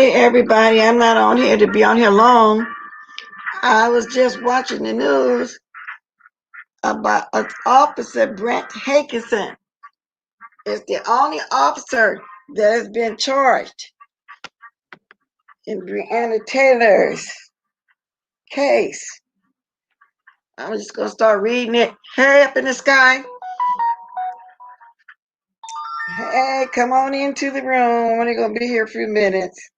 Hey everybody, I'm not on here to be on here long. I was just watching the news about Officer Brent Hankinson. It's the only officer that has been charged in Breonna Taylor's case. I'm just gonna start reading it. Hey up in the sky. Hey, come on into the room. I'm only gonna be here a few minutes.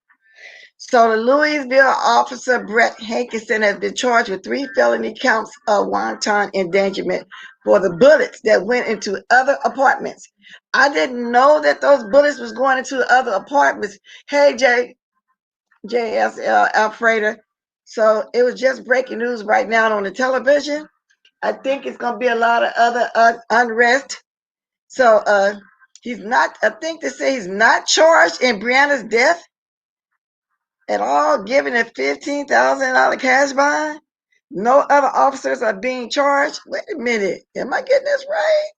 So the Louisville officer Brett Hankinson has been charged with 3 felony counts of wanton endangerment for the bullets that went into other apartments. I didn't know that those bullets was going into other apartments. Hey JSL Alfreda. So it was just breaking news right now on the television. I think it's gonna be a lot of other unrest. So he's not. I think they say he's not charged in Breonna's death at all, given a $15,000 cash bond. No other officers are being charged. Wait a minute. Am I getting this right?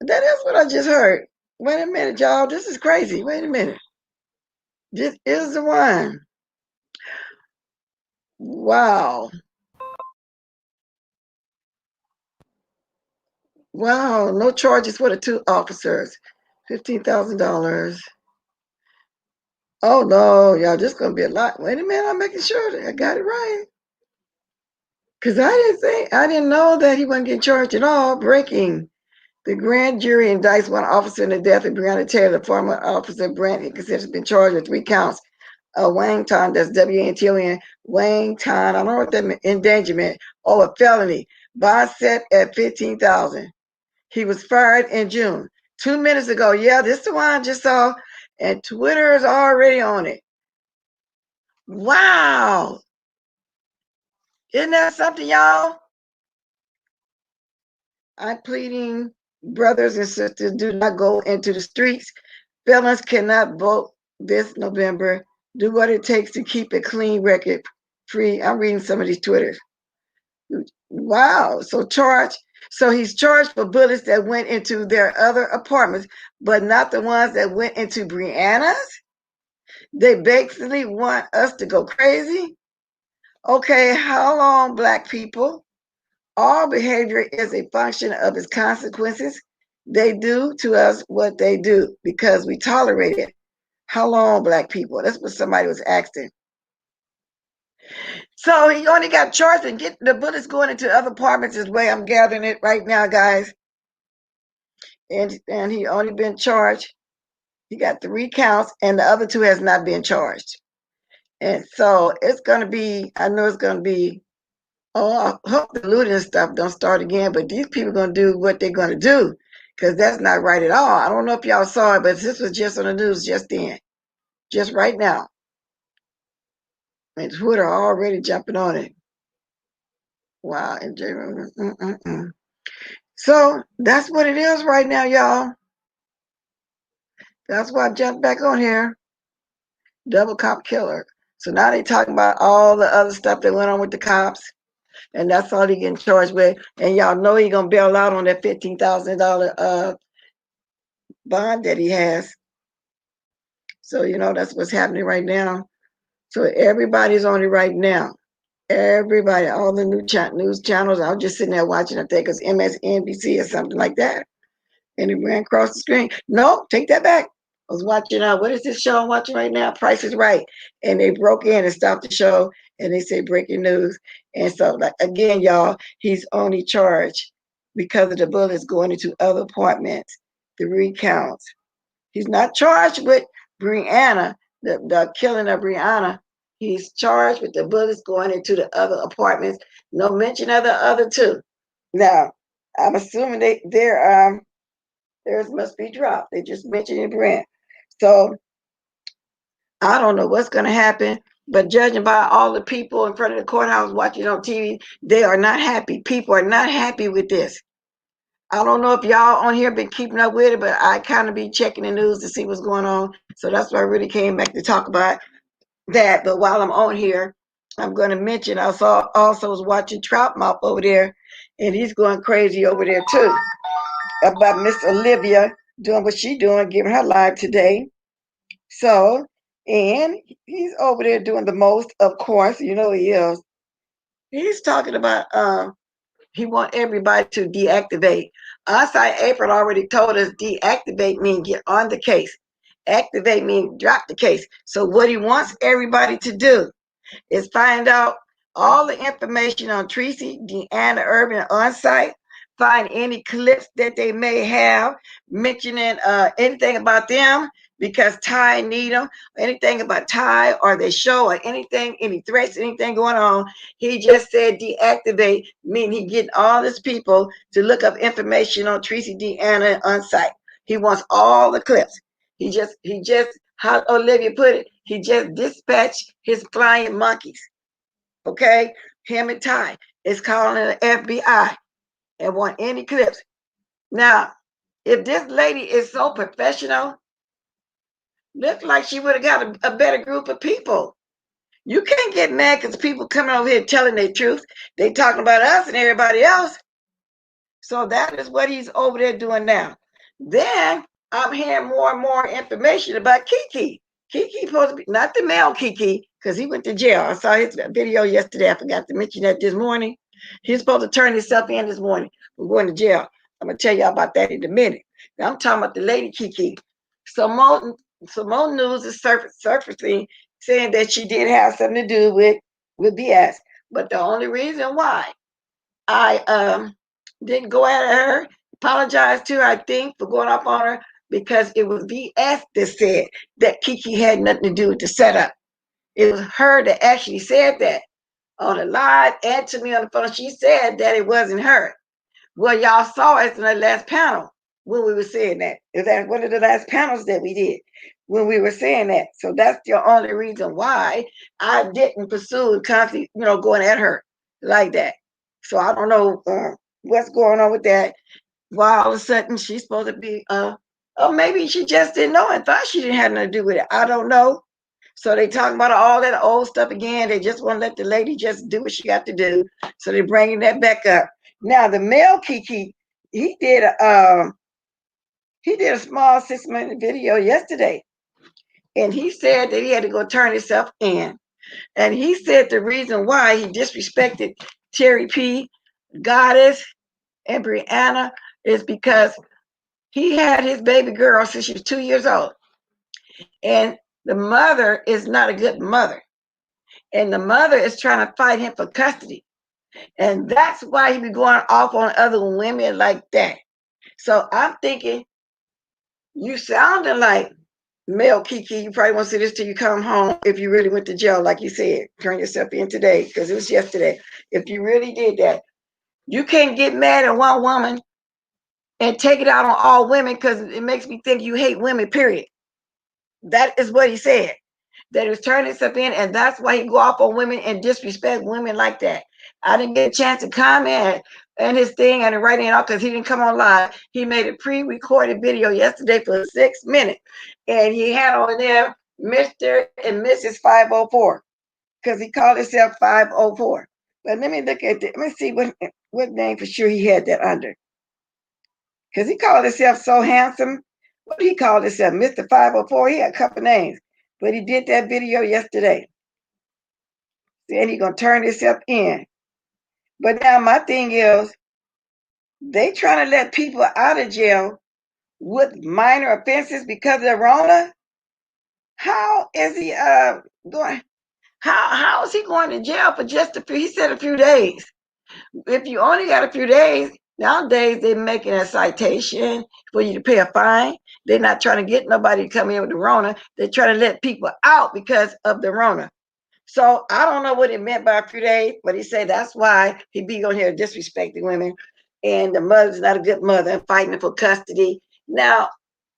That is what I just heard. Wait a minute, y'all. This is crazy. Wait a minute. This is the one. Wow. Wow. No charges for the 2 officers. $15,000. Oh no, y'all, this is gonna be a lot. Wait a minute, I'm making sure that I got it right. Cause I didn't know that he wasn't getting charged at all. Breaking. The grand jury indicts one officer in the death of Breonna Taylor. Former officer Brent Hankinson has been charged with 3 counts of wanton, that's W-A-N-T-O-N, wanton, I don't know what that means, endangerment, or a felony. Bond set at $15,000. He was fired in June. 2 minutes ago. Yeah, this is the one I just saw, and Twitter is already on it. Wow. Isn't that something, y'all? I'm pleading, brothers and sisters, do not go into the streets. Felons cannot vote this November. Do what it takes to keep a clean record free. I'm reading some of these Twitters. Wow. So he's charged for bullets that went into their other apartments, but not the ones that went into Breonna's. They basically want us to go crazy. Okay, how long, Black people? All behavior is a function of its consequences. They do to us what they do because we tolerate it. How long, Black people? That's what somebody was asking. So he only got charged and get the bullets going into other apartments is the way I'm gathering it right now, guys. And he only been charged. He got 3 counts, and the other 2 has not been charged. And so it's gonna be. I know it's gonna be. Oh, I hope the looting and stuff don't start again, but these people are going to do what they're going to do because that's not right at all. I don't know if y'all saw it, but this was just on the news just then, just right now. And Twitter already jumping on it. Wow. So that's what it is right now, y'all. That's why I jumped back on here. Double cop killer. So now they talking about all the other stuff that went on with the cops. And that's all he getting charged with. And y'all know he gonna bail out on that $15,000 bond that he has. So that's what's happening right now. So everybody's on it right now. Everybody, all the news channels. I was just sitting there watching. I think it's MSNBC or something like that. And it ran across the screen. No, take that back. I was watching. What is this show I'm watching right now? Price is Right. And they broke in and stopped the show, and they say breaking news. And so, like again, y'all, he's only charged because of the bullets going into other apartments. 3 counts. He's not charged with Breonna, the killing of Breonna. He's charged with the bullets going into the other apartments. No mention of the other 2. Now, I'm assuming theirs must be dropped. They just mentioned Brent. So I don't know what's going to happen, but judging by all the people in front of the courthouse watching on TV, they are not happy. People are not happy with this. I don't know if y'all on here been keeping up with it, but I kind of be checking the news to see what's going on. So that's why I really came back to talk about that. But while I'm on here, I'm going to mention I also was watching Troutmouth over there, and he's going crazy over there too about Miss Olivia doing what she doing, giving her live today. So And he's over there doing the most, of course, you know he is. He's talking about he want everybody to deactivate. Onsite April already told us deactivate means get on the case. Activate means drop the case. So what he wants everybody to do is find out all the information on Tracy, Deanna Urban on site. Find any clips that they may have mentioning anything about them because Ty need them, anything about Ty or their show or anything, any threats, anything going on. He just said deactivate, meaning he getting all his people to look up information on Tracy, Deanna on site. He wants all the clips. He just, how Olivia put it, he just dispatched his flying monkeys. Okay, him and Ty is calling the FBI and want any clips. Now, if this lady is so professional, looks like she would have got a better group of people. You can't get mad because people coming over here telling their truth. They talking about us and everybody else. So that is what he's over there doing now. Then I'm hearing more and more information about Kiki. Kiki supposed to be not the male Kiki because he went to jail. I saw his video yesterday. I forgot to mention that this morning. He's supposed to turn himself in this morning. We're going to jail. I'm gonna tell y'all about that in a minute. Now I'm talking about the lady Kiki. Some more news is surfacing saying that she did have something to do with BS. But the only reason why I didn't go at her, apologize to her, I think, for going up on her because it was VS that said that Kiki had nothing to do with the setup. It was her that actually said that on the live and to me on the phone. She said that it wasn't her. Well, y'all saw us in the last panel when we were saying that. Is that one of the last panels that we did when we were saying that? So that's the only reason why I didn't pursue constantly, going at her like that. So I don't know what's going on with that. Why all of a sudden she's supposed to be, or maybe she just didn't know and thought she didn't have nothing to do with it. I don't know. So they talking about all that old stuff again. They just want to let the lady just do what she got to do. So they're bringing that back up. Now the male Kiki, he did a small 6-minute video yesterday, and he said that he had to go turn himself in. And he said the reason why he disrespected Terry P, Goddess, and Brianna is because he had his baby girl since she was 2 years old. And the mother is not a good mother. And the mother is trying to fight him for custody. And that's why he be going off on other women like that. So I'm thinking, you sounding like male Kiki. You probably won't see this till you come home if you really went to jail, like you said. Turn yourself in today, because it was yesterday. If you really did that, you can't get mad at one woman and take it out on all women because it makes me think you hate women, period. That is what he said. That he was turning himself in, and that's why he go off on women and disrespect women like that. I didn't get a chance to comment and his thing and writing it out because he didn't come on live. He made a pre-recorded video yesterday for 6 minutes, and he had on there Mr. and Mrs. 504 because he called himself 504. But let me look at it. Let me see what name for sure he had that under. Because he called himself So Handsome. What did he call himself? Mr. 504. He had a couple names. But he did that video yesterday. Said he gonna turn himself in. But now my thing is, they trying to let people out of jail with minor offenses because of the Rona. How is he going? How is he going to jail for just a few? He said a few days. If you only got a few days, nowadays they're making a citation for you to pay a fine. They're not trying to get nobody to come in with the Rona. They're trying to let people out because of the Rona. So I don't know what it meant by a few days, but he said that's why he be on here disrespecting women, and the mother's not a good mother and fighting for custody. Now,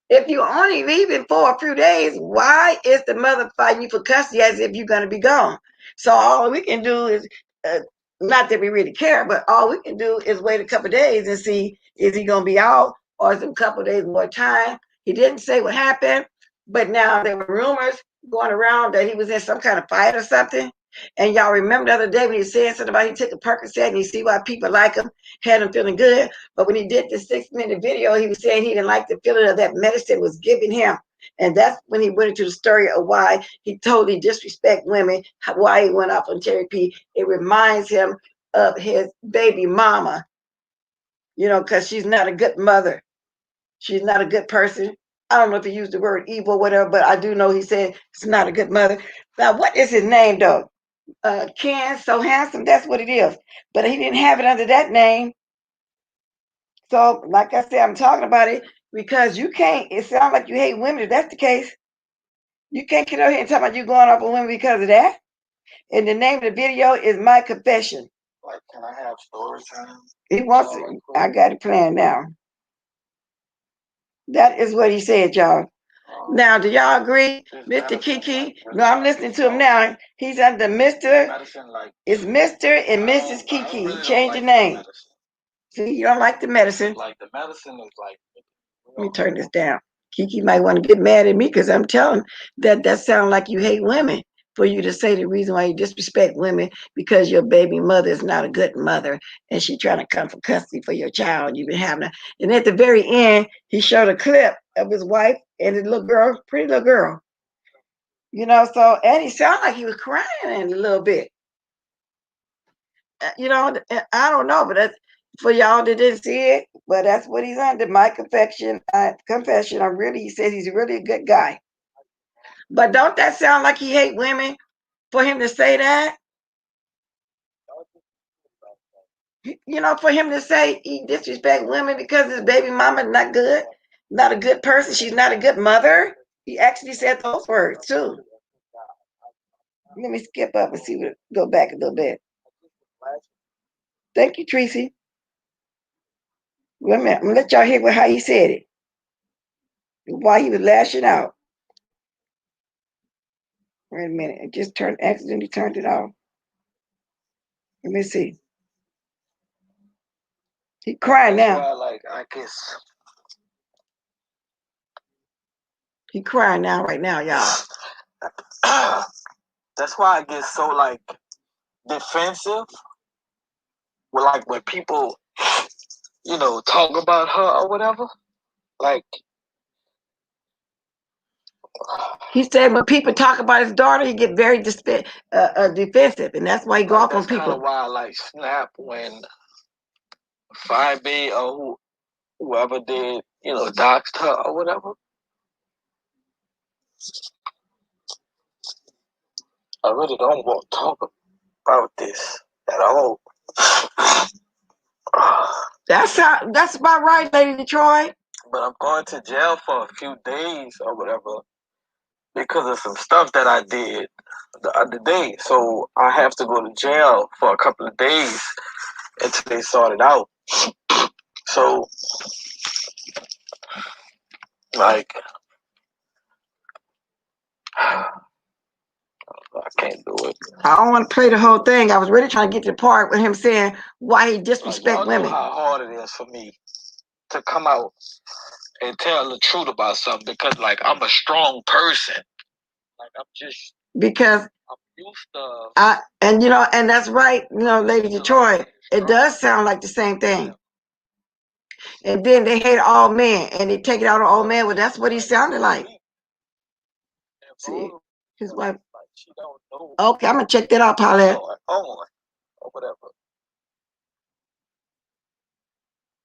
if you only leaving for a few days, why is the mother fighting you for custody as if you're going to be gone? So all we can do is, uh, not that we really care, but all we can do is wait a couple of days and see is he going to be out or is it a couple of days more time. He didn't say what happened, but now there were rumors going around that he was in some kind of fight or something. And y'all remember the other day when he said something about he took a Percocet and you see why people like him, had him feeling good. But when he did the 6-minute video, he was saying he didn't like the feeling of that medicine was giving him. And that's when he went into the story of why he totally disrespect women, why he went off on Terry P. It reminds him of his baby mama, you know, because she's not a good mother. She's not a good person. I don't know if he used the word evil or whatever, but I do know he said it's not a good mother. Now, what is his name, though? Ken, So Handsome, that's what it is. But he didn't have it under that name. So, like I said, I'm talking about it because you can't, it sounds like you hate women if that's the case. You can't get out here and talk about you going off on women because of that. And the name of the video is My Confession. Like, can I have story time? He wants it. I got it planned now. That is what he said, y'all. Now, do y'all agree, Mr. Kiki? No, I'm listening to him now. He's under Mr. It's Mr. and Mrs. Kiki. He changed the name. See, you don't like the medicine. Like the medicine is like. Let me turn this down. Kiki might want to get mad at me because I'm telling that sounds like you hate women for you to say the reason why you disrespect women because your baby mother is not a good mother and she's trying to come for custody for your child. You've been having and at the very end, he showed a clip of his wife and his little girl, pretty little girl. You know, so and he sounded like he was crying a little bit. You know, I don't know, but that's for y'all that didn't see it, but that's what he's under. My confession, he says he's really a good guy. But don't that sound like he hate women for him to say that? You know, for him to say he disrespect women because his baby mama not good, not a good person, she's not a good mother. He actually said those words too. Let me skip up and see what go back a little bit. Thank you, Tracy. Wait a minute, I'm gonna let y'all hear how he said it. Why he was lashing out. Wait a minute, it just accidentally turned it off. Let me see. He crying now. Like, I guess. He crying now, right now, y'all. That's why I get so like defensive. With like when people, you know, talk about her or whatever. Like he said when people talk about his daughter, he get very defensive, and that's why he go off on people. That's why I like snap when 5B or whoever did, you know, doxed her or whatever. I really don't want to talk about this at all. That's about right, Lady Detroit. But I'm going to jail for a few days or whatever because of some stuff that I did the other day. So I have to go to jail for a couple of days until they sort it out. So, like, I can't do it. I don't want to play the whole thing. I was really trying to get to the part with him saying why he disrespect women. Know how hard it is for me to come out and tell the truth about something because, like, I'm a strong person. Like, I'm just because I'm used to. And you know, and that's right. You know, Lady Detroit, it does sound like the same thing. And then they hate all men, and they take it out on all men. Well, that's what he sounded like. See, his wife. Okay, I'm gonna check that out, Paulette. Or whatever.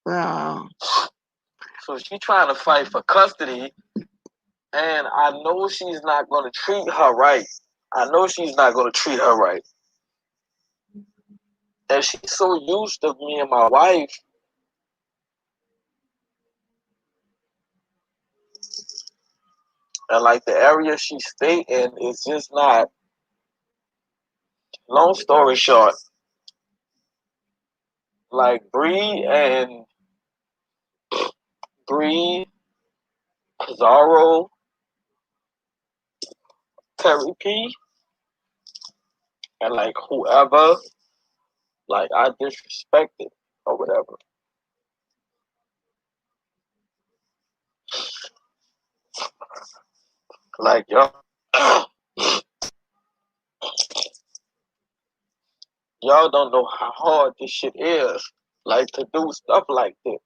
Wow. So she's trying to fight for custody, and I know she's not going to treat her right. I know she's not going to treat her right. And she's so used to me and my wife. And like the area she stayed in is just not. Long story short, like Bree, Pizarro, Terry P, and like whoever, like I disrespected or whatever. Like y'all don't know how hard this shit is. Like to do stuff like this.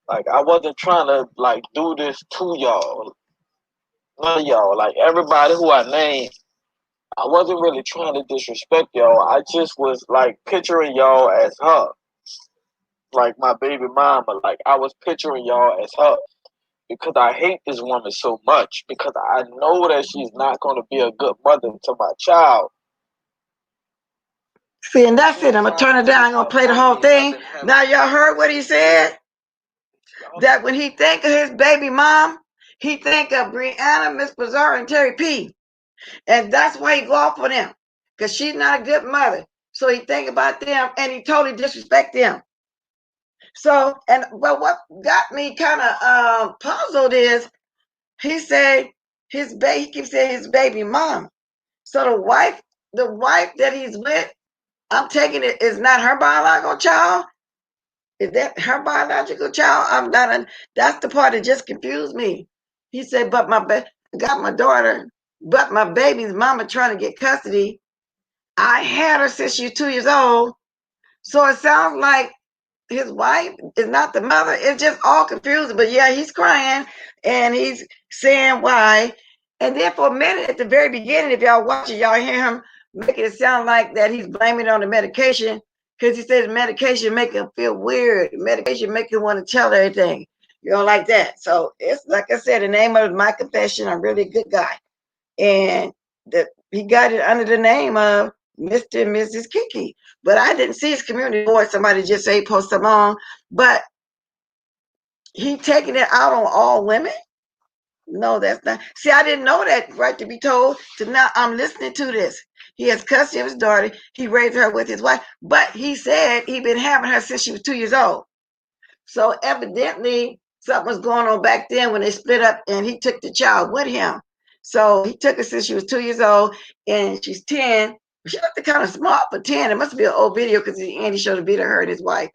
Like I wasn't trying to like do this to y'all. None of y'all. Like everybody who I named, I wasn't really trying to disrespect y'all. I just was like picturing y'all as her. Like my baby mama. Like I was picturing y'all as her. Because I hate this woman so much. Because I know that she's not gonna be a good mother to my child. See, and that's it. I'm gonna turn it down. I'm gonna play the whole thing. Now y'all heard what he said? That when he think of his baby mom, he think of Brianna, Miss Bazaar, and Terry P. And that's why he go off on them. Because she's not a good mother. So he think about them and he totally disrespect them. So, but what got me kind of puzzled is he said he keeps saying his baby mom. So the wife that he's with, I'm taking it is not her biological child. Is that her biological child? That's the part that just confused me. He said, but I got my daughter, but my baby's mama trying to get custody. I had her since she was 2 years old. So it sounds like his wife is not the mother. It's just all confusing. But yeah, he's crying and he's saying why. And then for a minute at the very beginning, if y'all watch it, y'all hear him making it sound like that he's blaming it on the medication because he says medication make him feel weird. Medication make him want to tell everything. You know, like that. So it's like I said, the name of my confession, I'm really a good guy. And he got it under the name of Mr. and Mrs. Kiki. But I didn't see his community board. Somebody just say post them on. But he taking it out on all women? No, that's not. See, I didn't know that, right, to be told. So now I'm listening to this. He has custody of his daughter. He raised her with his wife. But he said he'd been having her since she was 2 years old. So evidently something was going on back then when they split up and he took the child with him. So he took her since she was 2 years old and she's 10. She looked kind of small for 10. It must be an old video because Andy showed a video of her and his wife.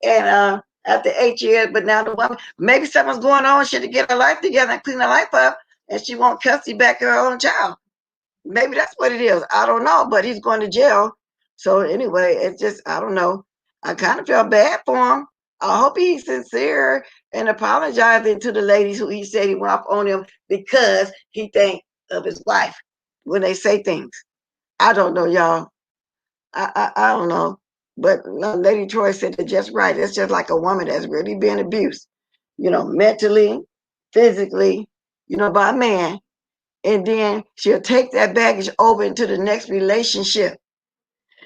And after 8 years, but now the woman, maybe something's going on. She had to get her life together and clean her life up and she won't custody back her own child. Maybe that's what it is. I don't know, but he's going to jail. So anyway, it's just, I don't know. I kind of felt bad for him. I hope he's sincere and apologizing to the ladies who he said he went off on them because he think of his wife when they say things. I don't know, y'all. I don't know. But Lady Troy said it just right. It's just like a woman that's really been abused, mentally, physically, by a man. And then she'll take that baggage over into the next relationship.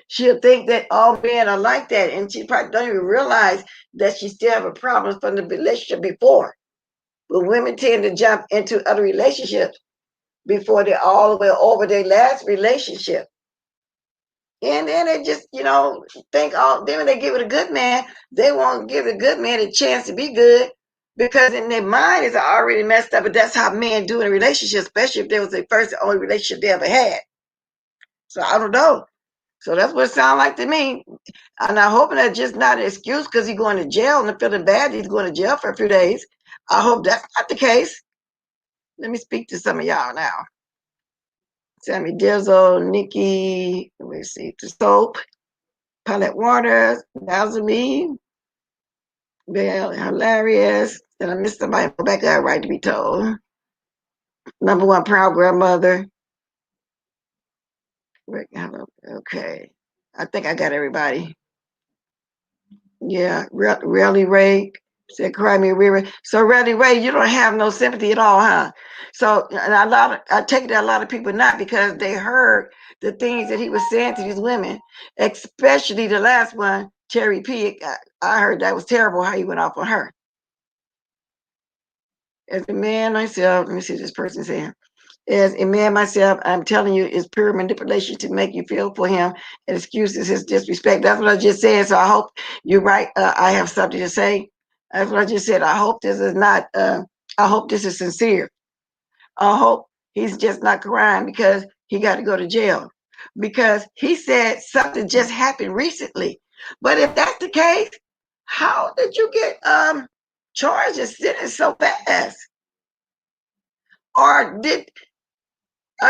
She'll think that all men are like that, and she probably don't even realize that she still have a problem from the relationship before. But women tend to jump into other relationships before they're all the way over their last relationship. And then they just, think then when they give it a good man, they won't give the good man a chance to be good because in their mind is already messed up. But that's how men do in a relationship, especially if there was their first and only relationship they ever had. So I don't know. So that's what it sounds like to me. And I'm hoping that's just not an excuse because he's going to jail and feeling bad. He's going to jail for a few days. I hope that's not the case. Let me speak to some of y'all now. Sammy Dizzle, Nikki, let me see, the soap, Palette Waters, Nazami, Bill, hilarious. And I missed somebody. Rebecca, right to be told. Number one proud grandmother. Okay. I think I got everybody. Yeah, Rally Ray said, "Cry me river." So Rally Ray, you don't have no sympathy at all, huh? So and I take that a lot of people not because they heard the things that he was saying to these women, especially the last one, Cherry P. I heard that was terrible how he went off on her. As a man myself, let me see this person saying. As a man myself, I'm telling you, it's pure manipulation to make you feel for him and excuses his disrespect. That's what I just said. So I hope you're right. I have something to say. That's what I just said. I hope this is not, I hope this is sincere. I hope he's just not crying because he got to go to jail. Because he said something just happened recently. But if that's the case, how did you get charged and sentenced so fast? Or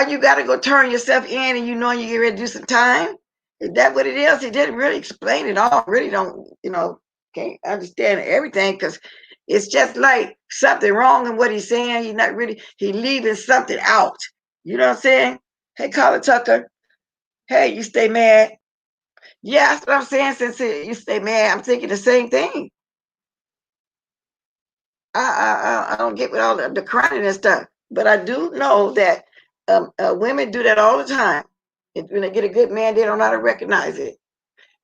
you got to go turn yourself in and you get ready to do some time? Is that what it is? He didn't really explain it all. Really don't, can't understand everything because It's just like something wrong in what he's saying. He's not really, he leaving something out. You know what I'm saying? Hey, Carla Tucker. Hey, you stay mad. Yeah, that's what I'm saying. Since you stay mad, I'm thinking the same thing. I don't get with all the crying and stuff, but I do know that women do that all the time. When they get a good man, they don't know how to recognize it.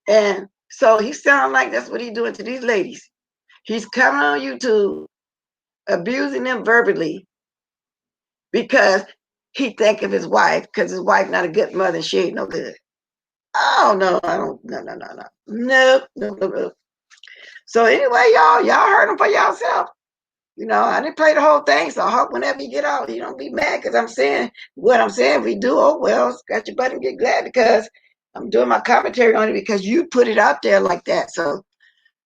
And so he sounds like that's what he's doing to these ladies. He's coming on YouTube, abusing them verbally because he think of his wife, because his wife not a good mother and she ain't no good. Oh no, I don't. No, no, no, no, no, no, no, no. So anyway, y'all heard him for yourself. I didn't play the whole thing, so I hope whenever you get out, you don't be mad because I'm saying what I'm saying. If we do, oh well, scratch your butt and get glad because I'm doing my commentary on it because you put it out there like that. So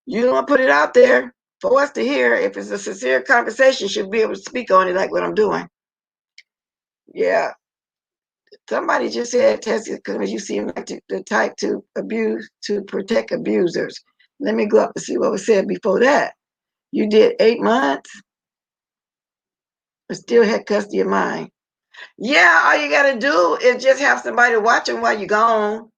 you don't put it out there for us to hear. If it's a sincere conversation, you should be able to speak on it like what I'm doing. Yeah. Somebody just said, Tessie, because you seem like the type to abuse, to protect abusers. Let me go up and see what was said before that. You did 8 months, but still had custody of mine. Yeah, all you got to do is just have somebody watching while you're gone.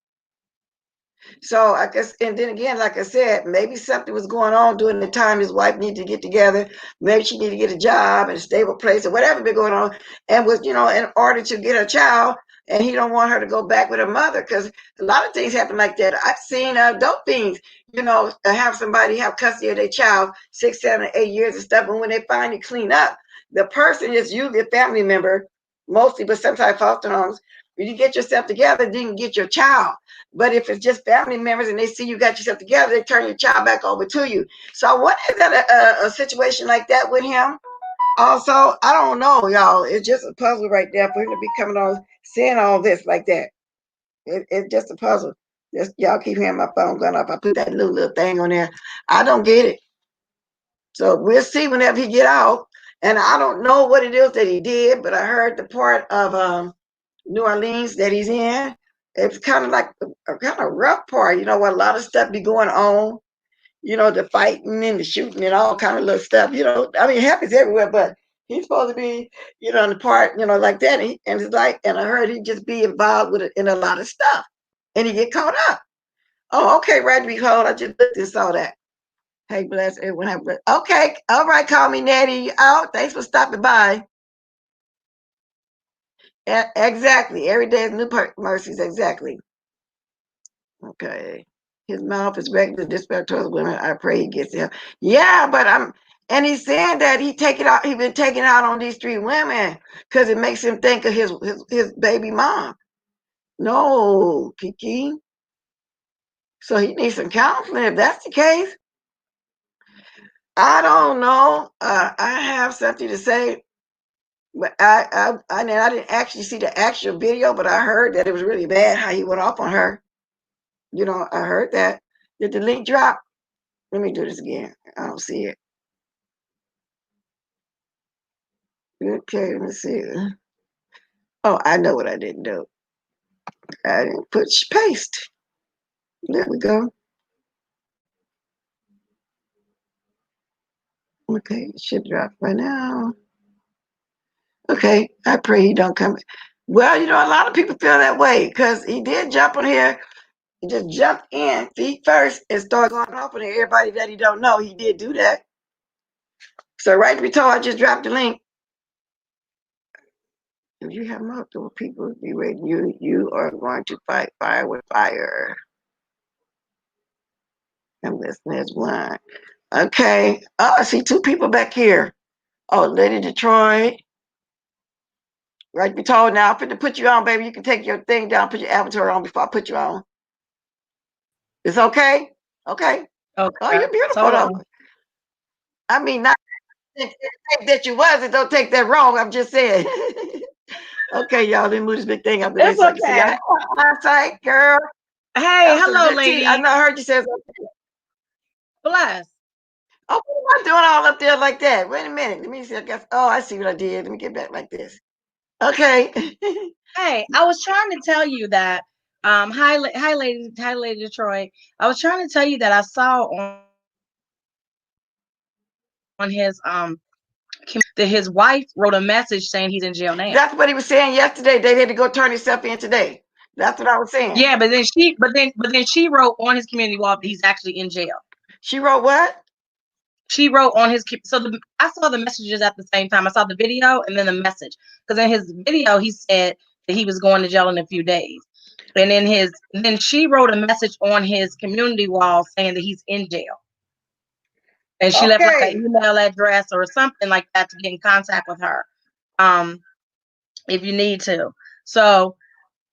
So I guess, and then again, like I said, maybe something was going on during the time his wife needed to get together. Maybe she needed to get a job and a stable place or whatever been going on, and was in order to get a child. And he don't want her to go back with her mother because a lot of things happen like that. I've seen adult things, have somebody have custody of their child 6, 7, 8 years and stuff. And when they finally clean up, the person is usually a family member, mostly, but sometimes foster homes. When you get yourself together, then you can get your child. But if it's just family members and they see you got yourself together, they turn your child back over to you. So what is that a situation like that with him? Also, I don't know, y'all. It's just a puzzle right there for him to be coming on saying all this like that. It's just a puzzle. Just y'all keep hearing my phone going off. I put that little thing on there. I don't get it. So we'll see whenever he get out. And I don't know what it is that he did, but I heard the part of New Orleans that he's in. It's kind of like a kind of rough part, where a lot of stuff be going on. The fighting and the shooting and all kind of little stuff. I mean, it happens everywhere, but he's supposed to be, in the part, like that. And it's like, and I heard he just be involved with it in a lot of stuff, and he get caught up. Oh, okay, right. Behold, I just looked and saw that. Hey, bless everyone. Have bless. Okay, all right. Call me Natty. You out? Thanks for stopping by. Exactly. Every day is new mercies. Exactly. Okay. His mouth is regular disrespect towards women. I pray he gets help. Yeah, but and he's saying that he been taking out on these 3 women because it makes him think of his baby mom. No, Kiki. So he needs some counseling if that's the case. I don't know. I have something to say, but I didn't actually see the actual video, but I heard that it was really bad how he went off on her. I heard that. Did the link drop? Let me do this again. I don't see it. Okay, let me see. Oh, I know what I didn't do. I didn't put paste. There we go. Okay, it should drop right now. Okay, I pray he don't come. Well, a lot of people feel that way because he did jump on here. He just jumped in feet first and started going off on everybody that he don't know. He did do that. So right to be told, I just dropped the link. If you have multiple people be waiting, you are going to fight fire with fire. I'm listening as one. Okay. Oh, I see 2 people back here. Oh, Lady Detroit. Right, be told now. I'm to put you on, baby. You can take your thing down, put your avatar on before I put you on. It's okay? Okay. Oh, Okay. you're beautiful Hold though. on. I mean, not that you was, and don't take that wrong. I'm just saying. Okay, y'all, let me move this big thing out the way It's so I can see. okay. I eyesight, girl. Hey, That was some hello, good tea. I lady. know I heard you say something. Bless. Oh, what am I doing all up there like that? Wait a minute. Let me see. I guess. Oh, I see what I did. Let me get back like this. Okay. Hey, I was trying to tell you that. Hi, lady Detroit. I was trying to tell you that I saw on on his that his wife wrote a message saying he's in jail now. That's what he was saying yesterday. They had to go turn himself in today. That's what I was saying. Yeah, but then she wrote on his community wall that he's actually in jail. She wrote what? She wrote on his, I saw the messages at the same time. I saw the video and then the message, because in his video he said that he was going to jail in a few days, and then she wrote a message on his community wall saying that he's in jail, and she left like an email address or something like that to get in contact with her, if you need to. So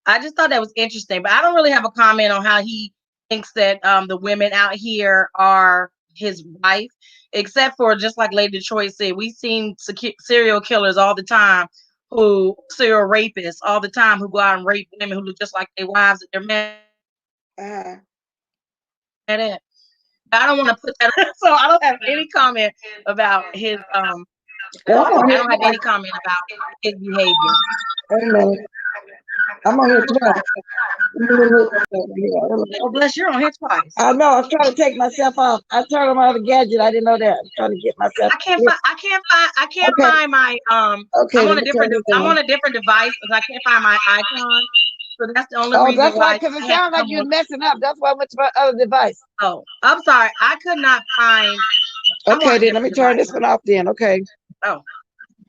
I just thought that was interesting, but I don't really have a comment on how he thinks that the women out here are his wife, except for, just like Lady Detroit said, we've seen serial killers all the time, serial rapists all the time, who go out and rape women who look just like their wives that they're mad at. I don't want to put that so I don't have any comment about his I don't have any comment about his behavior. Amen. I'm on here twice. Oh, bless, you're on here twice. I know. I was trying to take myself off. I turned on my other gadget. I didn't know that. I'm trying to get myself. I can't find my Okay, I'm on a different device because I can't find my icon. So that's the only reason that's why. why, because it sounds like you're messing up. That's why I went to my other device. Oh, I'm sorry. I could not find. Okay, then let me turn this one off then. Okay. Oh,